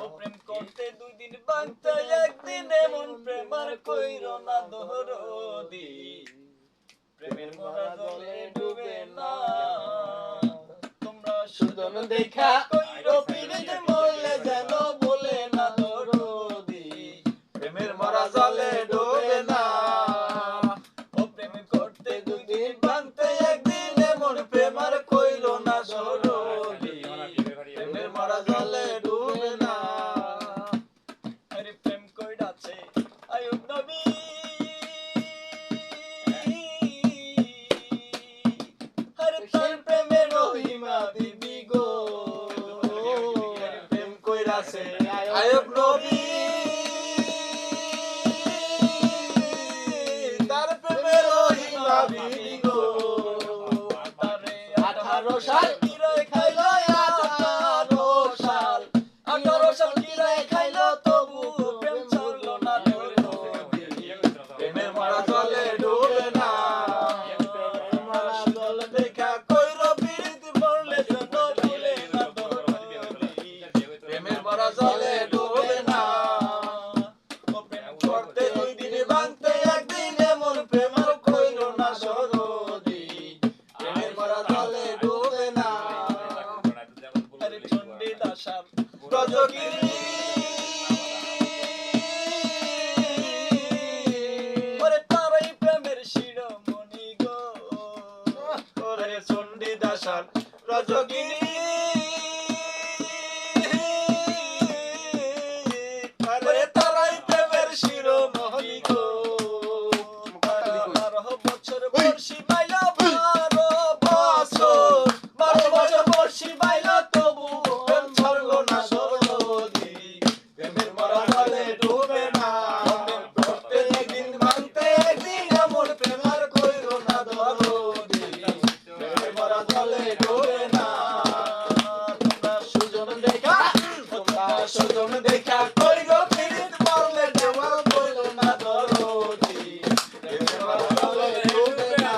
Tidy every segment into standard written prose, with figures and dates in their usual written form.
ও প্রেম করতে 2 দিন বাঁধতে একদিন এমন প্রেম আর কইরো না দরদি প্রেমের মরা জলে ডুবে না তোমরা সুজন দেখা কইরো পিরিতে মরলে যেন বলে না দরদি প্রেমের মরা জলে ডুবে না ও প্রেম করতে 2 দিন বাঁধতে একদিন এমন প্রেম আর কইরো না দরদি প্রেমের মরা জলে ডুবে না আরে প্রেম কইরাছে আয়ুব নবী আরে তার প্রেমের রহিমা বিবি গো প্রেম কইরাছে আয়ুব নবী তার প্রেমের রহিমা বিবি গো তারে 18 সাল কিরায় খাইলো 18 সাল 18 সাল কিরায় খাইলো তবু প্রেম ছাড়লো না প্রেমের মারা জলে ডুবে না প্রেমের মারা জল দেখা কইরো পিরিতি পড়লে যেন ভুলে না প্রেমের মারা জলে ডুবে না ও প্রেম করতে 2 দিন ভাঙতে একদিন এমন প্রেম আর কইরো না সরদি প্রেমের মারা জলে ডুবে না আরে চন্ডী দাসার রজগিরি ওরে তারাই প্রেমের শিরোমণি গো ওরে চন্ডী দাসার রজগিরি ওরে তারাই প্রেমের শিরোমণি গো 12 বছর বর্ষি বাইলা 12 বছর বর্ষি বাইলা তবু প্রেম ছাড়লো না সরদি প্রেমের মরা জলে ডুবে না প্রেম করতে একদিন ভাঙতে একদিন এমন প্রেম আর কইরো না দরদি প্রেমের মরা জলে ডুবে না তোমরা সুজন দেখা কইরো পিরিত পড়লে দেওয়া কইরো না দরদি প্রেমের মরা জলে ডুবে না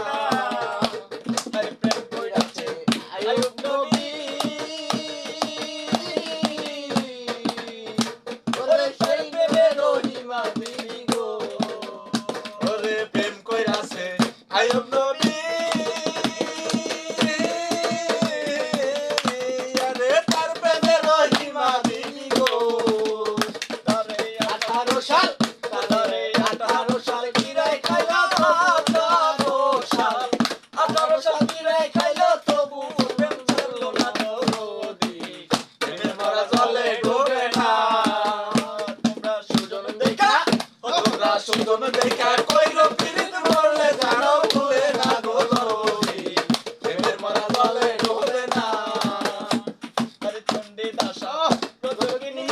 আরে প্রেম কইরাছে আয়ুব নবী ওরে সেই প্রেমের রহিমা বিবি গো ওরে প্রেম কইরাছে আয়ুব নবী আরে তার প্রেমের রহিমা বিবি গো তারে 18 সাল তারে 18 সাল কিরায় খাইলো 18 সাল 18 সাল কিরায় খাইলো তবু প্রেম ছাড়লো না দরদি প্রেমের মরা জলে ডুবে না তোমরা সুজন দেখা কইরো পিরিত মরলে জানো ভুলে না গো দরদি প্রেমের মরা জলে ডুবে না আরে চন্ডী দাসা রজগিনী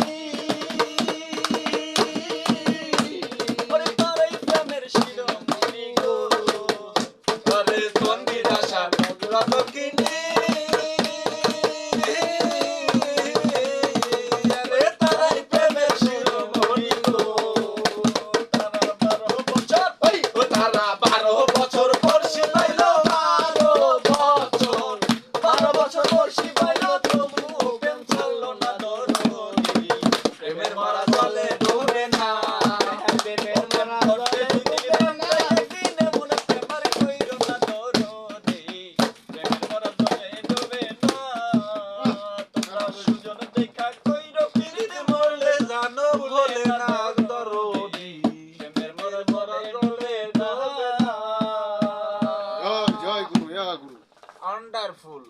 ওরে তারাই প্রেমের শিরোমণি গো আরে চন্ডী দাসা রজগিনী আরে তারাই প্রেমের শিরোমণি গো তারা 12 বছর বর্ষি বাইলো 12 বছর বর্ষি বাইলো তবু প্রেম ছাড়লো না দরদি প্রেমের মারা জলে ডুবে না প্রেমের মারা জলে ডুবে না একদিন এমন প্রেম আর কইরো না দরদি প্রেমের মারা জলে ডুবে না তোমরা সুজন দেখা কইরো পিরিত মরলে জানো ভুলে না দরদি প্রেমের মারা জলে ডুবে না জয় গুরু, গুরু। ওয়ান্ডারফুল।